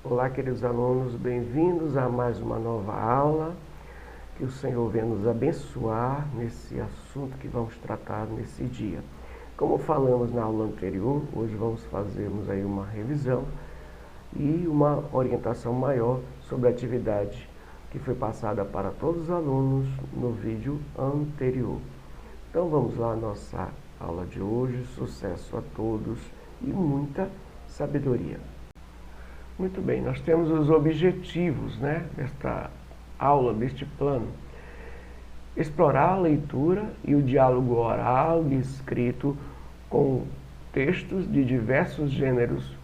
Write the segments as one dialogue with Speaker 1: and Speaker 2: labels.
Speaker 1: Olá, queridos alunos, bem-vindos a mais uma nova aula. Que o Senhor venha nos abençoar nesse assunto que vamos tratar nesse dia. Como falamos na aula anterior, hoje vamos fazermos aí uma revisão e uma orientação maior sobre a atividade que foi passada para todos os alunos no vídeo anterior. Então vamos lá à nossa aula de hoje. Sucesso a todos e muita sabedoria. Muito bem, nós temos os objetivos, desta aula, deste plano. Explorar a leitura e o diálogo oral e escrito com textos de diversos gêneros,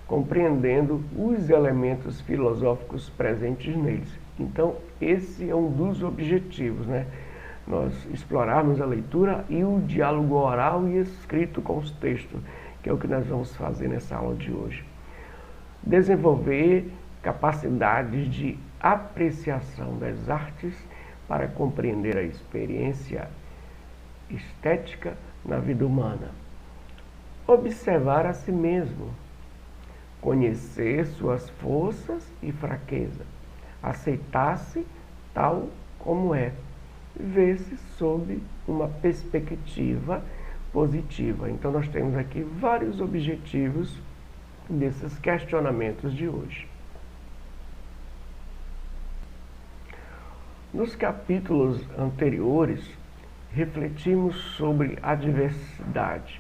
Speaker 1: compreendendo os elementos filosóficos presentes neles. Então, esse é um dos objetivos, Nós explorarmos a leitura e o diálogo oral e escrito com os textos, que é o que nós vamos fazer nessa aula de hoje. Desenvolver capacidades de apreciação das artes para compreender a experiência estética na vida humana. Observar a si mesmo. Conhecer suas forças e fraquezas. Aceitar-se tal como é. Ver-se sob uma perspectiva positiva. Então nós temos aqui vários objetivos desses questionamentos de hoje. Nos capítulos anteriores, refletimos sobre a diversidade,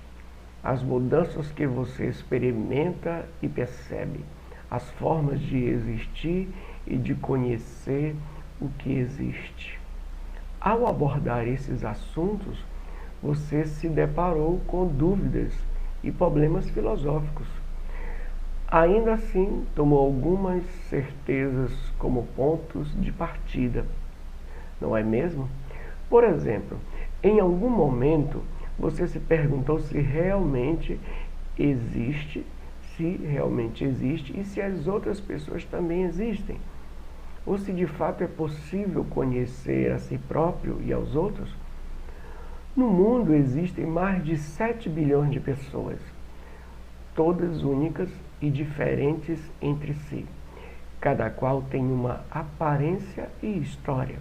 Speaker 1: as mudanças que você experimenta e percebe, as formas de existir e de conhecer o que existe. Ao abordar esses assuntos, você se deparou com dúvidas e problemas filosóficos. Ainda assim, tomou algumas certezas como pontos de partida, não é mesmo? Por exemplo, em algum momento você se perguntou se realmente existe e se as outras pessoas também existem. Ou se de fato é possível conhecer a si próprio e aos outros. No mundo existem mais de 7 bilhões de pessoas, todas únicas e diferentes entre si. Cada qual tem uma aparência e história,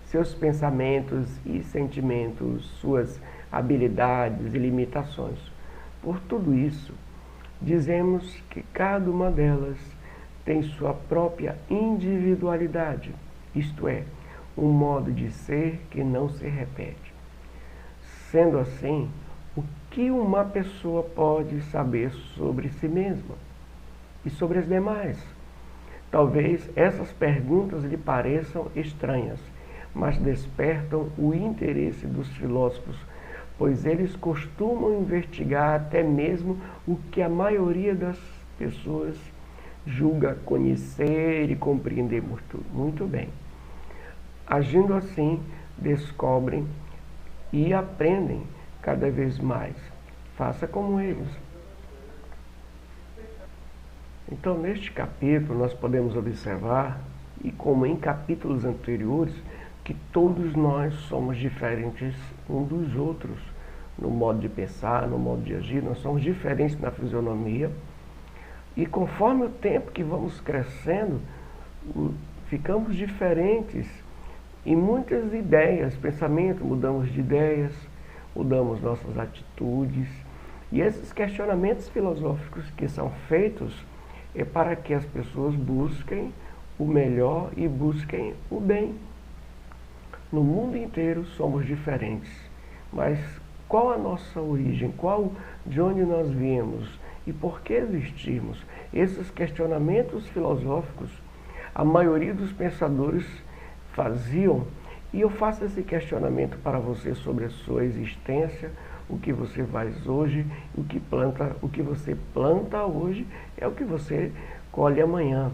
Speaker 1: seus pensamentos e sentimentos, suas habilidades e limitações. Por tudo isso, dizemos que cada uma delas tem sua própria individualidade, isto é, um modo de ser que não se repete. Sendo assim, o que uma pessoa pode saber sobre si mesma e sobre as demais? Talvez essas perguntas lhe pareçam estranhas, mas despertam o interesse dos filósofos, pois eles costumam investigar até mesmo o que a maioria das pessoas julga conhecer e compreender muito bem. Agindo assim, descobrem e aprendem cada vez mais. Faça como eles. Então, neste capítulo, nós podemos observar, e como em capítulos anteriores, que todos nós somos diferentes uns dos outros, no modo de pensar, no modo de agir, nós somos diferentes na fisionomia, e conforme o tempo que vamos crescendo, ficamos diferentes em muitas ideias, pensamento, mudamos de ideias, mudamos nossas atitudes, e esses questionamentos filosóficos que são feitos é para que as pessoas busquem o melhor e busquem o bem. No mundo inteiro somos diferentes, mas qual a nossa origem? De onde nós viemos e por que existimos? Esses questionamentos filosóficos, a maioria dos pensadores faziam, e eu faço esse questionamento para você sobre a sua existência, o que você faz hoje, o que você planta hoje é o que você colhe amanhã.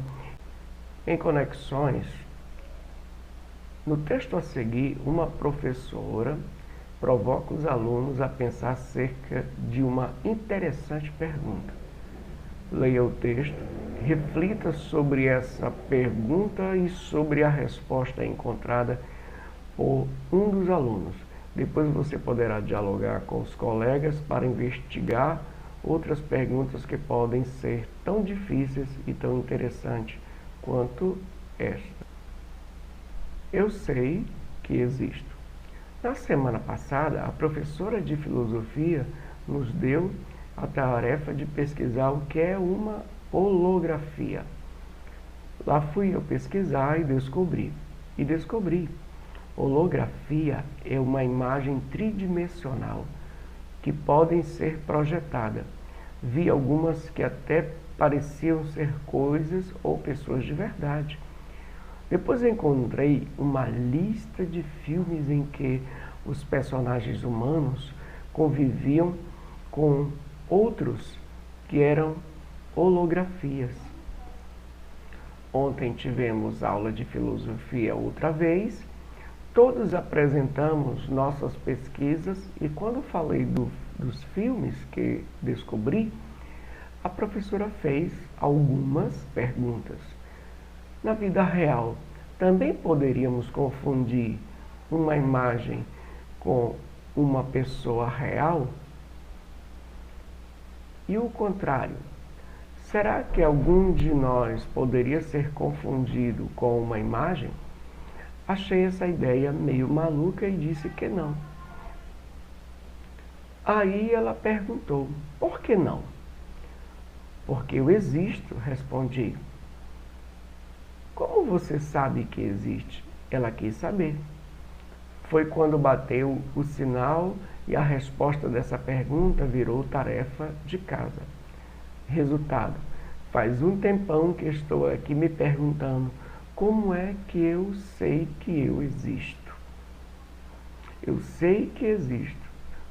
Speaker 1: Em Conexões, no texto a seguir, uma professora provoca os alunos a pensar acerca de uma interessante pergunta. Leia o texto, reflita sobre essa pergunta e sobre a resposta encontrada por um dos alunos. Depois você poderá dialogar com os colegas para investigar outras perguntas que podem ser tão difíceis e tão interessantes quanto esta. Eu sei que existo. Na semana passada, a professora de filosofia nos deu a tarefa de pesquisar o que é uma holografia. Lá fui eu pesquisar e descobri. Holografia é uma imagem tridimensional que podem ser projetadas. Vi algumas que até pareciam ser coisas ou pessoas de verdade. Depois encontrei uma lista de filmes em que os personagens humanos conviviam com outros que eram holografias. Ontem tivemos aula de filosofia outra vez. Todos apresentamos nossas pesquisas e quando falei dos filmes que descobri, a professora fez algumas perguntas. Na vida real, também poderíamos confundir uma imagem com uma pessoa real? E o contrário, será que algum de nós poderia ser confundido com uma imagem? Achei essa ideia meio maluca e disse que não. Aí ela perguntou, por que não? Porque eu existo, respondi. Como você sabe que existe? Ela quis saber. Foi quando bateu o sinal e a resposta dessa pergunta virou tarefa de casa. Resultado, faz um tempão que estou aqui me perguntando como é que eu sei que eu existo. Eu sei que existo,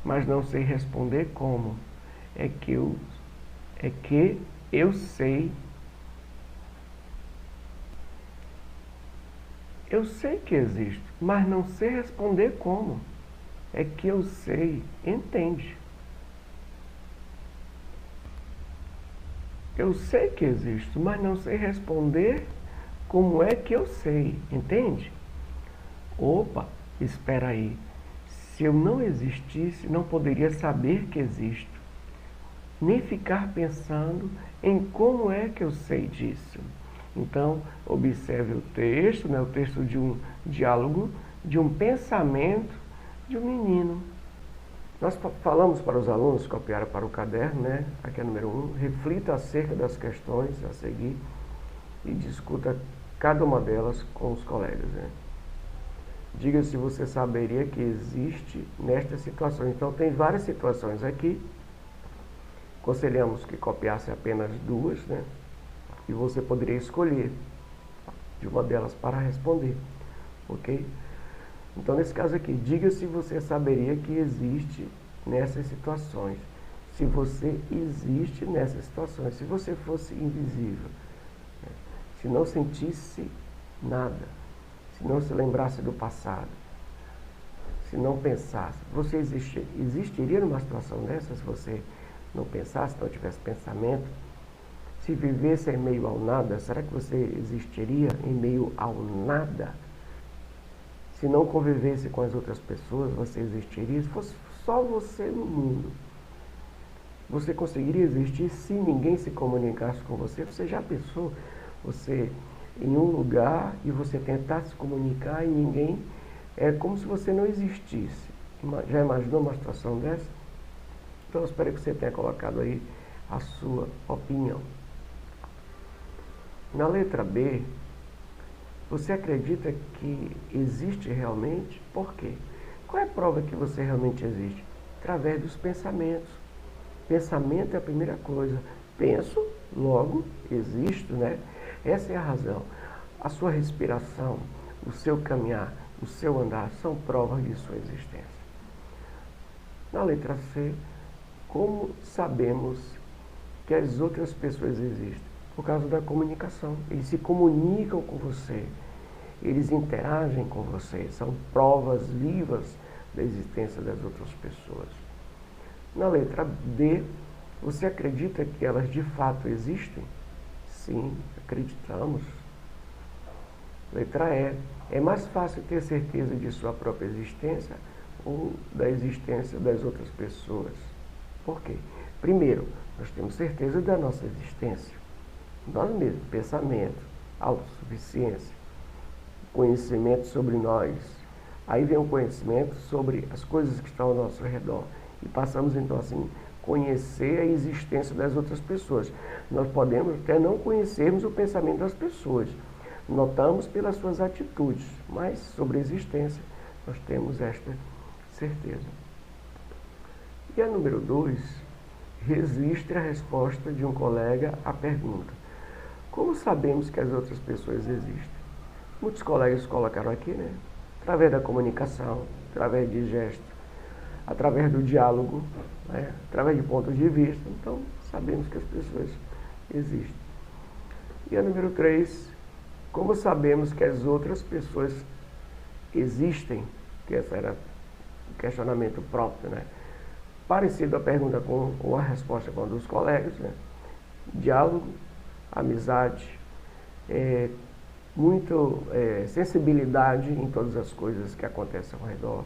Speaker 1: mas não sei responder como. É que eu sei. Eu sei que existo, mas não sei responder como. É que eu sei, entende? Eu sei que existo, mas não sei responder como é que eu sei, entende? Opa, espera aí. Se eu não existisse, não poderia saber que existo, nem ficar pensando em como é que eu sei disso. Então, observe o texto, o texto de um diálogo, de um pensamento de um menino. Nós falamos para os alunos que copiaram para o caderno, aqui é número 1, reflita acerca das questões a seguir e discuta cada uma delas com os colegas. Diga se você saberia que existe nestas situações. Então, tem várias situações aqui. Aconselhamos que copiasse apenas 2, e você poderia escolher de uma delas para responder, ok? Então, nesse caso aqui, diga se você saberia que existe nessas situações. Se você existe nessas situações, se você fosse invisível, se não sentisse nada, se não se lembrasse do passado, se não pensasse, você existiria numa situação dessa se você não pensasse, não tivesse pensamento? Se vivesse em meio ao nada, será que você existiria em meio ao nada? Se não convivesse com as outras pessoas, você existiria? Se fosse só você no mundo, você conseguiria existir se ninguém se comunicasse com você? Você já pensou? Você em um lugar e você tentar se comunicar e ninguém... É como se você não existisse. Já imaginou uma situação dessa? Então, eu espero que você tenha colocado aí a sua opinião. Na letra B, você acredita que existe realmente? Por quê? Qual é a prova que você realmente existe? Através dos pensamentos. Pensamento é a primeira coisa. Penso, logo existo, Essa é a razão. A sua respiração, o seu caminhar, o seu andar são provas de sua existência. Na letra C, como sabemos que as outras pessoas existem? Por causa da comunicação. Eles se comunicam com você, eles interagem com você, são provas vivas da existência das outras pessoas. Na letra D, você acredita que elas de fato existem? Sim, acreditamos. Letra E, é mais fácil ter certeza de sua própria existência ou da existência das outras pessoas? Por quê? Primeiro, nós temos certeza da nossa existência. Nós mesmos, pensamento, autossuficiência, conhecimento sobre nós. Aí vem o conhecimento sobre as coisas que estão ao nosso redor. E passamos então assim, conhecer a existência das outras pessoas. Nós podemos até não conhecermos o pensamento das pessoas. Notamos pelas suas atitudes, mas sobre a existência nós temos esta certeza. E a número 2, registre a resposta de um colega à pergunta: como sabemos que as outras pessoas existem? Muitos colegas colocaram aqui, né? Através da comunicação, através de gestos, através do diálogo, né? Através de pontos de vista. Então, sabemos que as pessoas existem. E a número 3, como sabemos que as outras pessoas existem? Que esse era o questionamento próprio, né? Parecido a pergunta ou a resposta com a dos colegas, né? Diálogo, amizade, sensibilidade em todas as coisas que acontecem ao redor.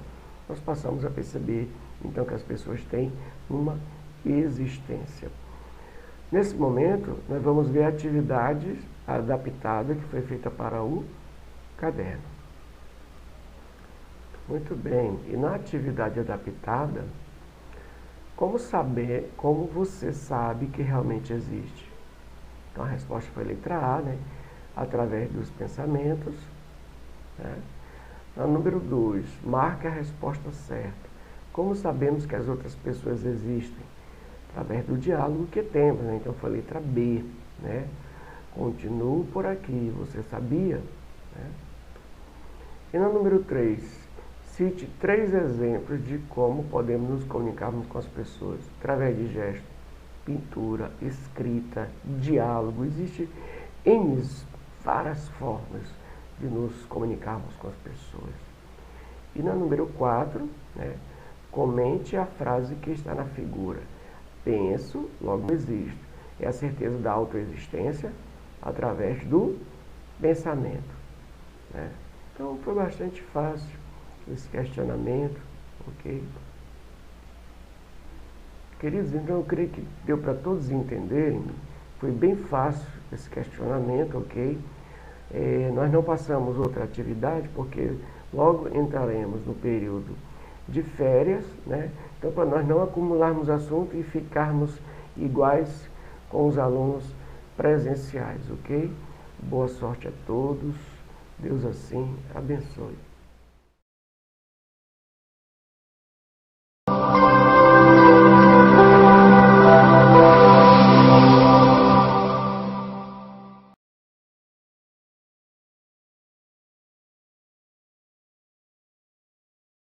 Speaker 1: Nós passamos a perceber, então, que as pessoas têm uma existência. Nesse momento, nós vamos ver a atividade adaptada que foi feita para o caderno. Muito bem, e na atividade adaptada, como você sabe que realmente existe? Então a resposta foi letra A, né? Através dos pensamentos. Né? No número 2, marque a resposta certa. Como sabemos que as outras pessoas existem? Através do diálogo que temos, né? Então foi letra B, né? Continuo por aqui, você sabia? Né? E no número 3, cite 3 exemplos de como podemos nos comunicarmos com as pessoas. Através de gesto, pintura, escrita, diálogo. Existem várias formas de nos comunicarmos com as pessoas. E no número 4, né, comente a frase que está na figura. Penso, logo existo. É a certeza da autoexistência através do pensamento. Né? Então foi bastante fácil esse questionamento, ok? Queridos, então eu creio que deu para todos entenderem. Foi bem fácil esse questionamento, ok? Nós não passamos outra atividade porque logo entraremos no período de férias, né? Então, para nós não acumularmos assunto e ficarmos iguais com os alunos presenciais, ok? Boa sorte a todos. Deus assim abençoe.